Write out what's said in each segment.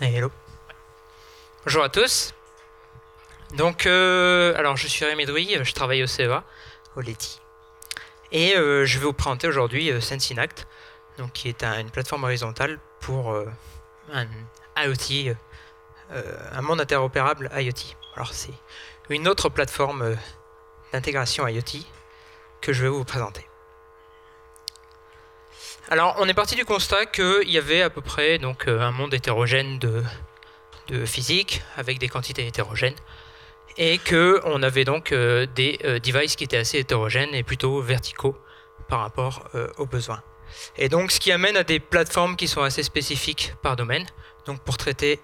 Hello. Bonjour à tous. Donc, alors je suis Rémi Drouy, je travaille au CEA, au LETI. Et je vais vous présenter aujourd'hui SenseInact, donc, qui est une plateforme horizontale pour un IoT, un monde interopérable IoT. Alors c'est une autre plateforme d'intégration IoT que je vais vous présenter. Alors on est parti du constat qu'il y avait à peu près donc, un monde hétérogène de physique avec des quantités hétérogènes et qu'on avait donc des devices qui étaient assez hétérogènes et plutôt verticaux par rapport aux besoins. Et donc ce qui amène à des plateformes qui sont assez spécifiques par domaine, donc pour traiter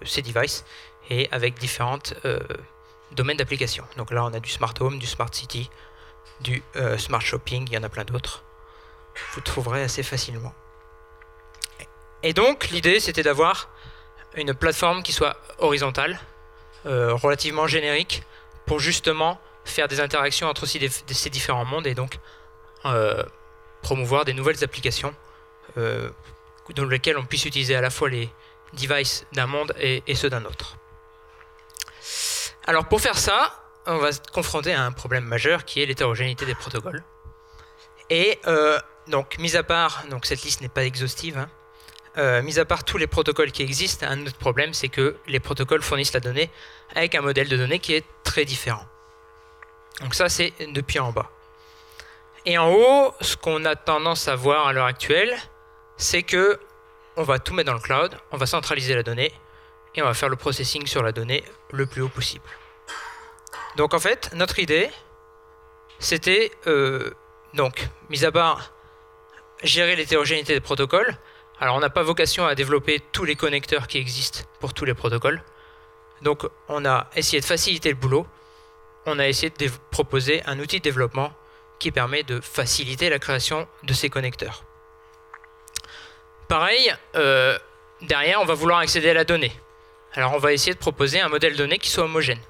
ces devices et avec différents domaines d'application. Donc là on a du smart home, du smart city, du smart shopping, il y en a plein d'autres. Vous trouverez assez facilement. Et donc l'idée c'était d'avoir une plateforme qui soit horizontale, relativement générique, pour justement faire des interactions entre ces différents mondes et donc promouvoir des nouvelles applications dans lesquelles on puisse utiliser à la fois les devices d'un monde et ceux d'un autre. Alors pour faire ça, on va se confronter à un problème majeur qui est l'hétérogénéité des protocoles. Et donc, mis à part, donc cette liste n'est pas exhaustive, mis à part tous les protocoles qui existent, un autre problème, c'est que les protocoles fournissent la donnée avec un modèle de données qui est très différent. Donc ça, c'est depuis en bas. Et en haut, ce qu'on a tendance à voir à l'heure actuelle, c'est que on va tout mettre dans le cloud, on va centraliser la donnée, et on va faire le processing sur la donnée le plus haut possible. Donc en fait, notre idée, c'était, donc, mis à part gérer l'hétérogénéité des protocoles, alors on n'a pas vocation à développer tous les connecteurs qui existent pour tous les protocoles. Donc on a essayé de faciliter le boulot, on a essayé de proposer un outil de développement qui permet de faciliter la création de ces connecteurs. Pareil, derrière on va vouloir accéder à la donnée. Alors on va essayer de proposer un modèle de données qui soit homogène.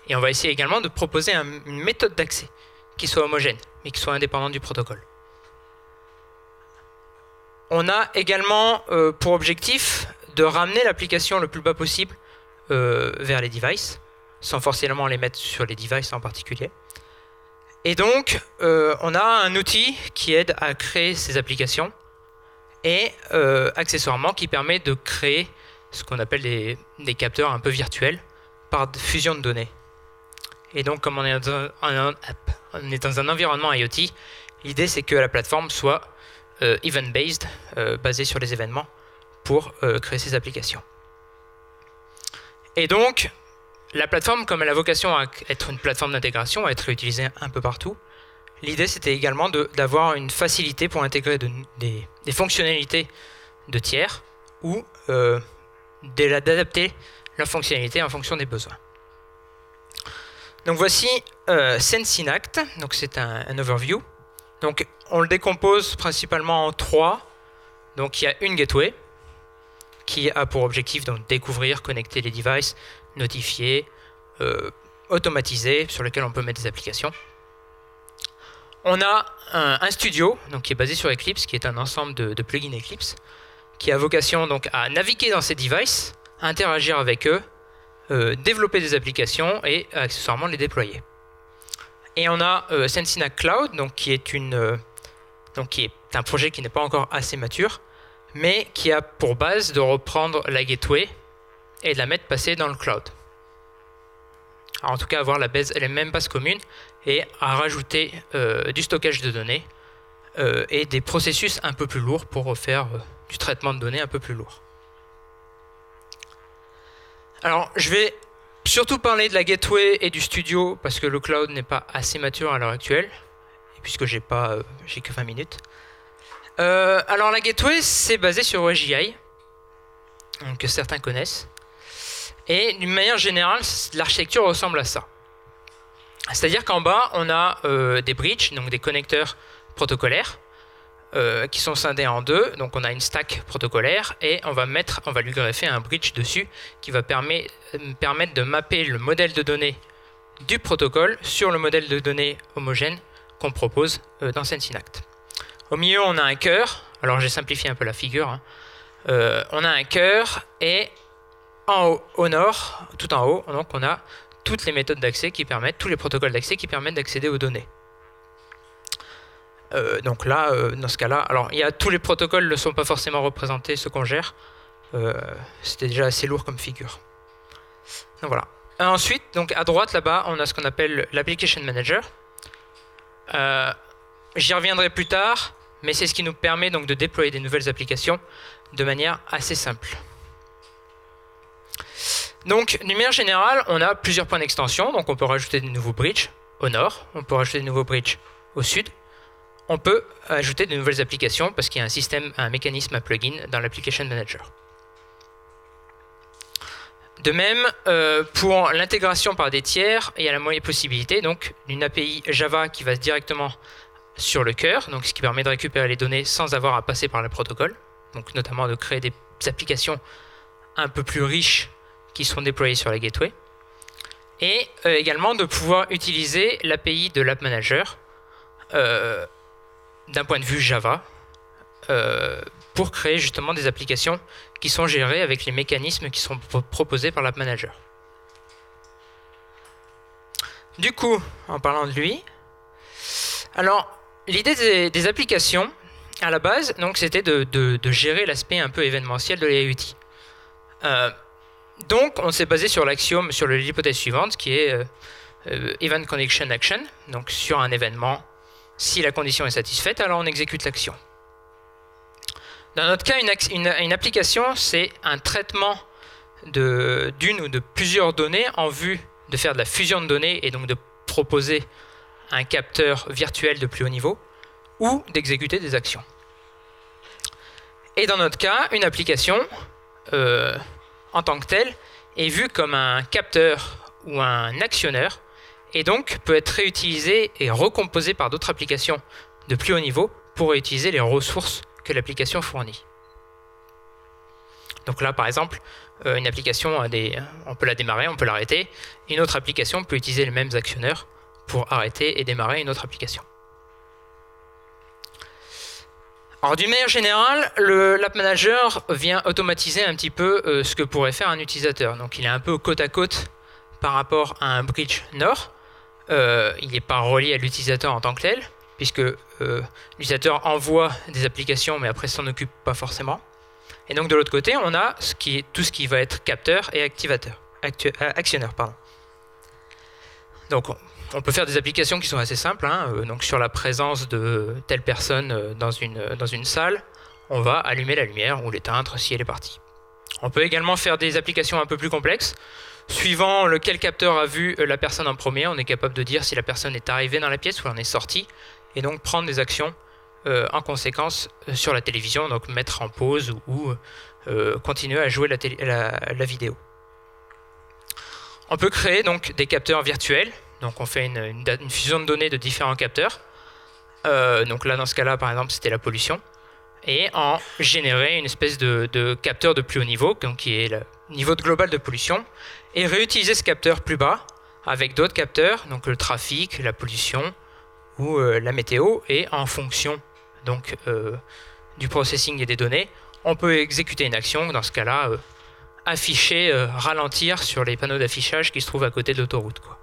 Et on va essayer également de proposer une méthode d'accès qui soit homogène, mais qui soit indépendante du protocole. On a également pour objectif de ramener l'application le plus bas possible vers les devices, sans forcément les mettre sur les devices en particulier. Et donc, on a un outil qui aide à créer ces applications et accessoirement qui permet de créer ce qu'on appelle des capteurs un peu virtuels par fusion de données. Et donc, comme on est dans un environnement IoT, l'idée c'est que la plateforme soit event-based, basée sur les événements, pour créer ces applications. Et donc, la plateforme, comme elle a vocation à être une plateforme d'intégration, à être réutilisée un peu partout, l'idée c'était également d'avoir une facilité pour intégrer des fonctionnalités de tiers ou d'adapter leur fonctionnalité en fonction des besoins. Donc voici SenseInact, donc c'est un overview. Donc on le décompose principalement en trois. Donc il y a une gateway qui a pour objectif donc découvrir, connecter les devices, notifier, automatiser, sur lequel on peut mettre des applications. On a un studio donc, qui est basé sur Eclipse, qui est un ensemble de plugins Eclipse, qui a vocation donc, à naviguer dans ces devices, interagir avec eux, développer des applications et accessoirement les déployer. Et on a SenseInact Cloud, donc, qui est un projet qui n'est pas encore assez mature, mais qui a pour base de reprendre la gateway et de la mettre passer dans le cloud. Alors, en tout cas, avoir les mêmes bases communes et à rajouter du stockage de données et des processus un peu plus lourds pour faire du traitement de données un peu plus lourd. Alors, je vais surtout parler de la gateway et du studio parce que le cloud n'est pas assez mature à l'heure actuelle, et puisque j'ai que 20 minutes. Alors, la gateway, c'est basé sur OSGI, que certains connaissent. Et d'une manière générale, l'architecture ressemble à ça. C'est-à-dire qu'en bas, on a des bridges, donc des connecteurs protocolaires, qui sont scindés en deux. Donc on a une stack protocolaire et on va lui greffer un bridge dessus qui va permettre de mapper le modèle de données du protocole sur le modèle de données homogène qu'on propose dans SenseInact. Au milieu, on a un cœur. Alors j'ai simplifié un peu la figure. On a un cœur et en haut, au nord, tout en haut, donc on a toutes les méthodes d'accès qui permettent, tous les protocoles d'accès qui permettent d'accéder aux données. Donc là, dans ce cas-là, alors tous les protocoles ne sont pas forcément représentés, ceux qu'on gère. C'était déjà assez lourd comme figure. Donc voilà. Ensuite, donc à droite là-bas, on a ce qu'on appelle l'Application Manager. J'y reviendrai plus tard, mais c'est ce qui nous permet donc de déployer des nouvelles applications de manière assez simple. Donc, d'une manière générale, on a plusieurs points d'extension. Donc, on peut rajouter des nouveaux bridges au nord, on peut rajouter des nouveaux bridges au sud. On peut ajouter de nouvelles applications parce qu'il y a un mécanisme à plugin dans l'Application Manager. De même, pour l'intégration par des tiers, il y a la moindre possibilité donc d'une API Java qui va directement sur le cœur, donc ce qui permet de récupérer les données sans avoir à passer par le protocole, donc notamment de créer des applications un peu plus riches qui sont déployées sur la gateway, et également de pouvoir utiliser l'API de l'App Manager d'un point de vue Java pour créer justement des applications qui sont gérées avec les mécanismes qui sont proposés par l'App Manager. Du coup, en parlant de lui, alors l'idée des applications à la base, donc c'était de gérer l'aspect un peu événementiel de l'IoT. Donc on s'est basé sur l'axiome, sur l'hypothèse suivante qui est Event Connection Action, donc sur un événement, si la condition est satisfaite, alors on exécute l'action. Dans notre cas, une application, c'est un traitement d'une ou de plusieurs données en vue de faire de la fusion de données et donc de proposer un capteur virtuel de plus haut niveau ou d'exécuter des actions. Et dans notre cas, une application, en tant que telle, est vue comme un capteur ou un actionneur et donc peut être réutilisé et recomposé par d'autres applications de plus haut niveau pour réutiliser les ressources que l'application fournit. Donc là, par exemple, une application on peut la démarrer, on peut l'arrêter. Une autre application peut utiliser les mêmes actionneurs pour arrêter et démarrer une autre application. Alors d'une manière générale, l'App Manager vient automatiser un petit peu ce que pourrait faire un utilisateur. Donc il est un peu côte à côte par rapport à un bridge nord. Il n'est pas relié à l'utilisateur en tant que tel, puisque l'utilisateur envoie des applications, mais après s'en occupe pas forcément. Et donc de l'autre côté, on a tout ce qui va être capteur et actionneur. Donc on peut faire des applications qui sont assez simples. Donc sur la présence de telle personne dans une salle, on va allumer la lumière ou l'éteindre si elle est partie. On peut également faire des applications un peu plus complexes. Suivant lequel capteur a vu la personne en premier, on est capable de dire si la personne est arrivée dans la pièce ou en est sortie, et donc prendre des actions en conséquence sur la télévision, donc mettre en pause ou continuer à jouer la vidéo. On peut créer donc des capteurs virtuels, donc on fait une fusion de données de différents capteurs. Donc là, dans ce cas-là, par exemple, c'était la pollution, et en générer une espèce de capteur de plus haut niveau, donc qui est le niveau global de pollution, et réutiliser ce capteur plus bas avec d'autres capteurs, donc le trafic, la pollution ou la météo, et en fonction donc, du processing et des données, on peut exécuter une action, dans ce cas-là, afficher, ralentir sur les panneaux d'affichage qui se trouvent à côté de l'autoroute, quoi.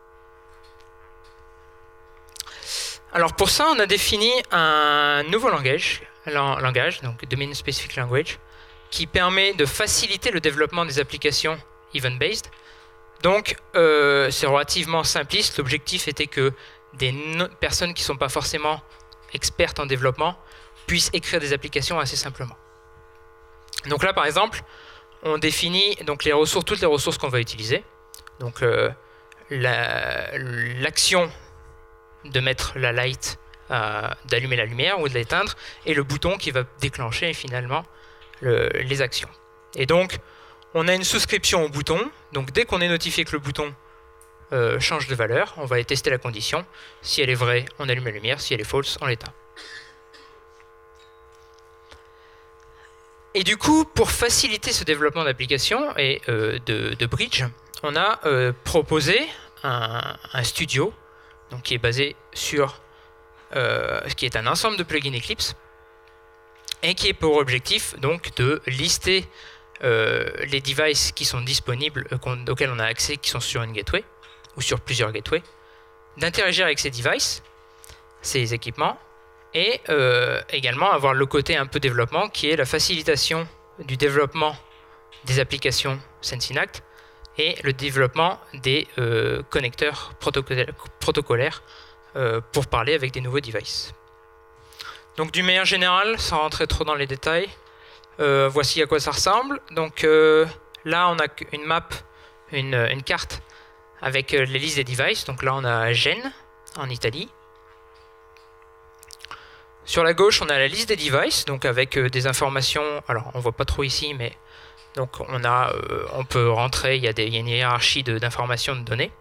Alors pour ça, on a défini un nouveau langage, donc Domain Specific Language, qui permet de faciliter le développement des applications event-based. Donc c'est relativement simpliste. L'objectif était que des personnes qui ne sont pas forcément expertes en développement puissent écrire des applications assez simplement. Donc là, par exemple, on définit donc toutes les ressources qu'on va utiliser. Donc l'action de mettre la light, d'allumer la lumière ou de l'éteindre, et le bouton qui va déclencher finalement les actions. Et donc, on a une souscription au bouton. Donc dès qu'on est notifié que le bouton change de valeur, on va aller tester la condition. Si elle est vraie, on allume la lumière. Si elle est false, on l'éteint. Et du coup, pour faciliter ce développement d'applications et de bridge, on a proposé un studio, donc qui est basé sur qui est un ensemble de plugins Eclipse et qui est pour objectif donc de lister les devices qui sont disponibles, auxquels on a accès, qui sont sur une gateway, ou sur plusieurs gateways, d'interagir avec ces devices, ces équipements, et également avoir le côté un peu développement, qui est la facilitation du développement des applications Sensinact, et le développement des connecteurs protocolaires pour parler avec des nouveaux devices. Donc d'une manière générale, sans rentrer trop dans les détails, voici à quoi ça ressemble. Donc là, on a une map, une carte avec les listes des devices. Donc là, on a Gênes, en Italie. Sur la gauche, on a la liste des devices, donc avec des informations. Alors, on ne voit pas trop ici, mais donc on peut rentrer. Il y a une hiérarchie d'informations de données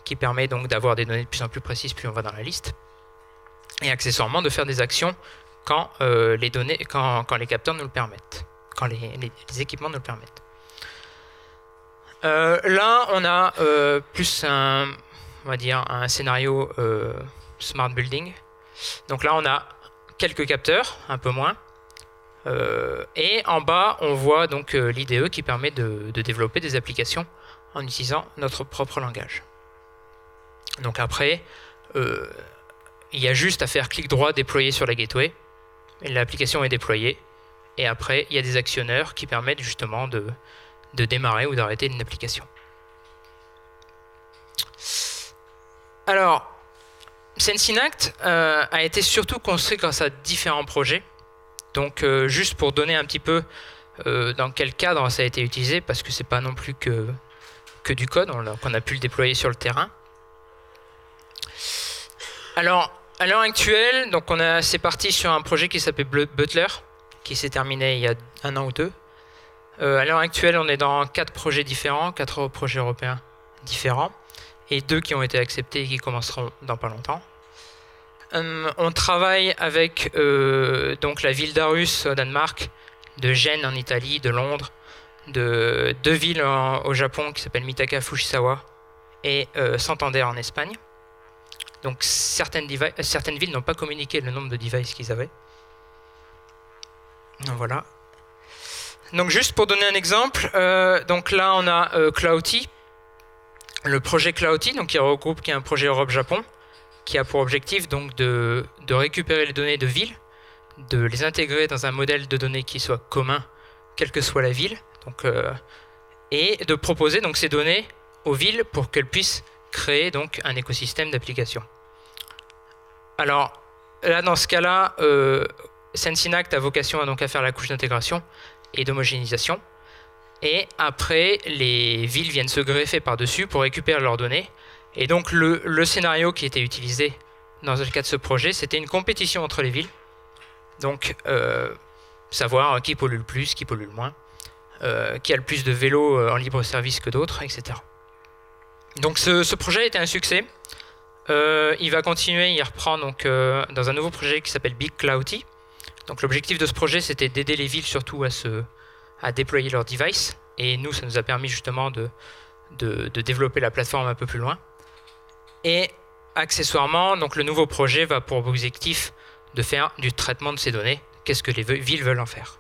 qui permet donc d'avoir des données de plus en plus précises plus on va dans la liste. Et accessoirement de faire des actions quand les capteurs nous le permettent, quand les équipements nous le permettent. Là, on a plus on va dire un scénario smart building. Donc là, on a quelques capteurs, un peu moins. Et en bas, on voit donc l'IDE qui permet de développer des applications en utilisant notre propre langage. Donc après, il y a juste à faire clic droit, déployer sur la gateway. L'application est déployée. Et après, il y a des actionneurs qui permettent justement de démarrer ou d'arrêter une application. Alors, Sensinact a été surtout construit grâce à différents projets. Donc, juste pour donner un petit peu dans quel cadre ça a été utilisé, parce que c'est pas non plus que du code, qu'on a pu le déployer sur le terrain. Alors, à l'heure actuelle, donc c'est parti sur un projet qui s'appelle Butler, qui s'est terminé il y a 1 an ou 2. À l'heure actuelle, on est dans 4 projets différents, 4 projets européens différents, et 2 qui ont été acceptés et qui commenceront dans pas longtemps. On travaille avec donc la ville d'Aarhus au Danemark, de Gênes en Italie, de Londres, de 2 villes au Japon qui s'appellent Mitaka Fujisawa et Santander en Espagne. Donc certaines villes n'ont pas communiqué le nombre de devices qu'ils avaient. Donc voilà. Donc juste pour donner un exemple, donc là on a Clouty, le projet Clouty, donc qui est un projet Europe-Japon, qui a pour objectif donc de récupérer les données de villes, de les intégrer dans un modèle de données qui soit commun, quelle que soit la ville, donc, et de proposer donc ces données aux villes pour qu'elles puissent créer donc un écosystème d'applications. Alors là, dans ce cas-là, Sensinact a vocation à faire la couche d'intégration et d'homogénéisation. Et après, les villes viennent se greffer par-dessus pour récupérer leurs données. Et donc le scénario qui était utilisé dans le cas de ce projet, c'était une compétition entre les villes. Donc savoir qui pollue le plus, qui pollue le moins, qui a le plus de vélos en libre service que d'autres, etc. Donc ce projet a été un succès. Il va continuer, il reprend donc, dans un nouveau projet qui s'appelle Big Clouty. Donc l'objectif de ce projet, c'était d'aider les villes surtout à déployer leurs devices. Et nous, ça nous a permis justement de développer la plateforme un peu plus loin. Et accessoirement, donc, le nouveau projet va pour objectif de faire du traitement de ces données. Qu'est-ce que les villes veulent en faire?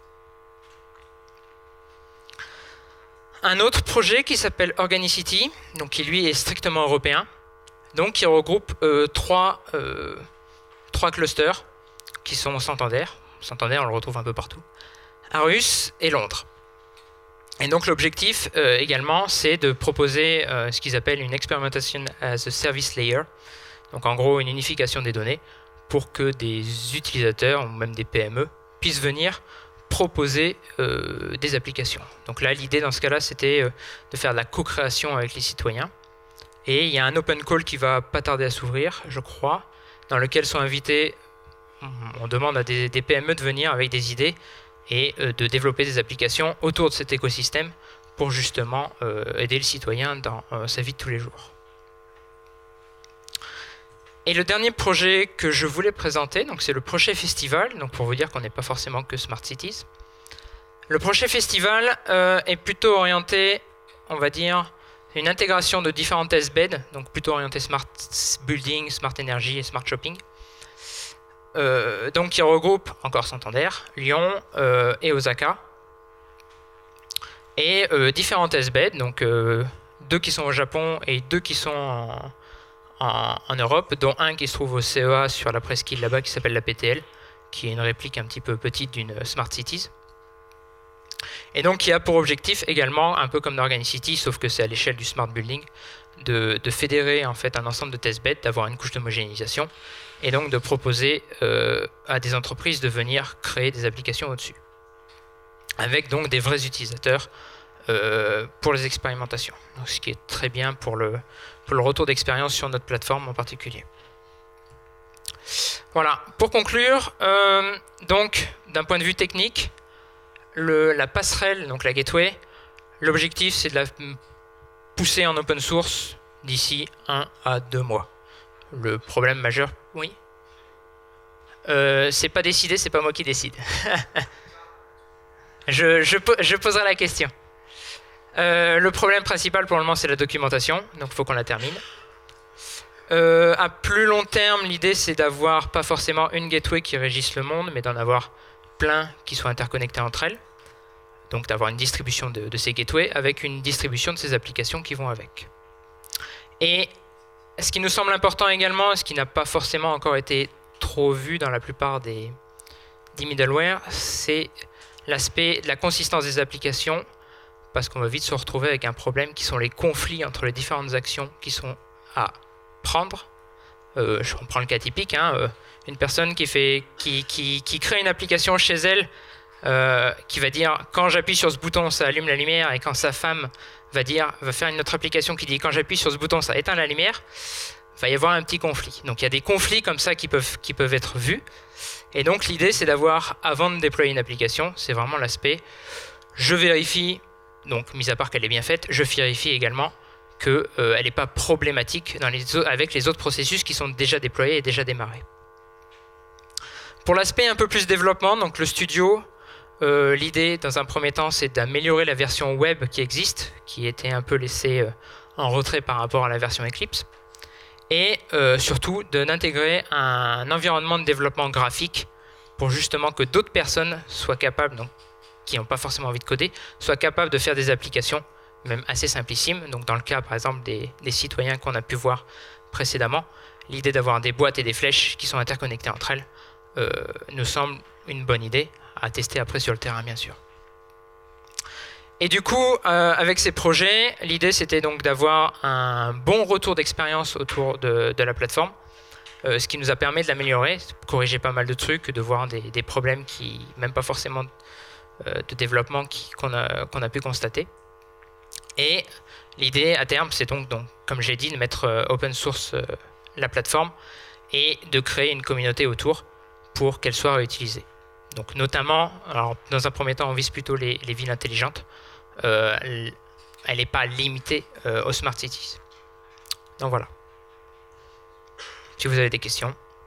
Un autre projet qui s'appelle Organicity, donc qui lui est strictement européen, donc qui regroupe 3 clusters qui sont Santander. Santander, on le retrouve un peu partout. Aarhus et Londres. Et donc l'objectif également, c'est de proposer ce qu'ils appellent une Experimentation as a Service Layer. Donc en gros, une unification des données pour que des utilisateurs, ou même des PME, puissent venir proposer des applications. Donc là, l'idée dans ce cas-là, c'était de faire de la co-création avec les citoyens. Et il y a un open call qui va pas tarder à s'ouvrir, je crois, dans lequel sont invités, on demande à des PME de venir avec des idées et de développer des applications autour de cet écosystème pour justement aider le citoyen dans sa vie de tous les jours. Et le dernier projet que je voulais présenter, donc c'est le projet Festival, donc pour vous dire qu'on n'est pas forcément que Smart Cities. Le projet Festival est plutôt orienté, on va dire, une intégration de différents testbeds, donc plutôt orienté Smart Building, Smart Energy et Smart Shopping. Donc qui regroupe encore Santander, Lyon et Osaka. et différents testbeds, donc 2 qui sont au Japon et 2 qui sont en Europe, dont un qui se trouve au CEA sur la presqu'île là-bas qui s'appelle la PTL, qui est une réplique un petit peu petite d'une Smart Cities. Et donc qui a pour objectif également, un peu comme d'Organicity, sauf que c'est à l'échelle du Smart Building, de fédérer en fait un ensemble de testbeds, d'avoir une couche d'homogénéisation, et donc de proposer à des entreprises de venir créer des applications au-dessus. Avec donc des vrais utilisateurs pour les expérimentations. Donc, ce qui est très bien pour le retour d'expérience sur notre plateforme en particulier. Voilà, pour conclure, donc d'un point de vue technique, la passerelle, donc la gateway, l'objectif c'est de la pousser en open source d'ici 1 à 2 mois. Le problème majeur, oui. C'est pas décidé, c'est pas moi qui décide. je poserai la question. Le problème principal pour le moment c'est la documentation, donc il faut qu'on la termine. À plus long terme, l'idée c'est d'avoir pas forcément une gateway qui régisse le monde, mais d'en avoir plein qui soient interconnectés entre elles. Donc d'avoir une distribution de ces gateways avec une distribution de ces applications qui vont avec. Et ce qui nous semble important également, ce qui n'a pas forcément encore été trop vu dans la plupart des middleware, c'est l'aspect de la consistance des applications, parce qu'on va vite se retrouver avec un problème qui sont les conflits entre les différentes actions qui sont à prendre. Je reprends le cas typique, une personne qui crée une application chez elle, qui va dire quand j'appuie sur ce bouton ça allume la lumière, et quand sa femme va faire une autre application qui dit quand j'appuie sur ce bouton ça éteint la lumière, il va y avoir un petit conflit. Donc il y a des conflits comme ça qui peuvent être vus, et donc l'idée c'est d'avoir, avant de déployer une application, c'est vraiment l'aspect je vérifie, donc mis à part qu'elle est bien faite, je vérifie également qu'elle n'est pas problématique avec les autres processus qui sont déjà déployés et déjà démarrés. Pour l'aspect un peu plus développement, donc le studio, l'idée dans un premier temps c'est d'améliorer la version web qui existe, qui était un peu laissée en retrait par rapport à la version Eclipse, et surtout d'intégrer un environnement de développement graphique pour justement que d'autres personnes soient capables, donc, qui n'ont pas forcément envie de coder, soient capables de faire des applications même assez simplissimes. Donc dans le cas par exemple des citoyens qu'on a pu voir précédemment, l'idée d'avoir des boîtes et des flèches qui sont interconnectées entre elles nous semble une bonne idée, à tester après sur le terrain bien sûr. Et du coup, avec ces projets, l'idée c'était donc d'avoir un bon retour d'expérience autour de la plateforme, ce qui nous a permis de l'améliorer, de corriger pas mal de trucs, de voir des problèmes qui, même pas forcément de développement qu'on a pu constater. Et l'idée à terme, c'est donc comme j'ai dit, de mettre open source la plateforme et de créer une communauté autour pour qu'elle soit réutilisée. Donc notamment, alors dans un premier temps, on vise plutôt les villes intelligentes. Elle n'est pas limitée aux Smart Cities. Donc voilà. Si vous avez des questions.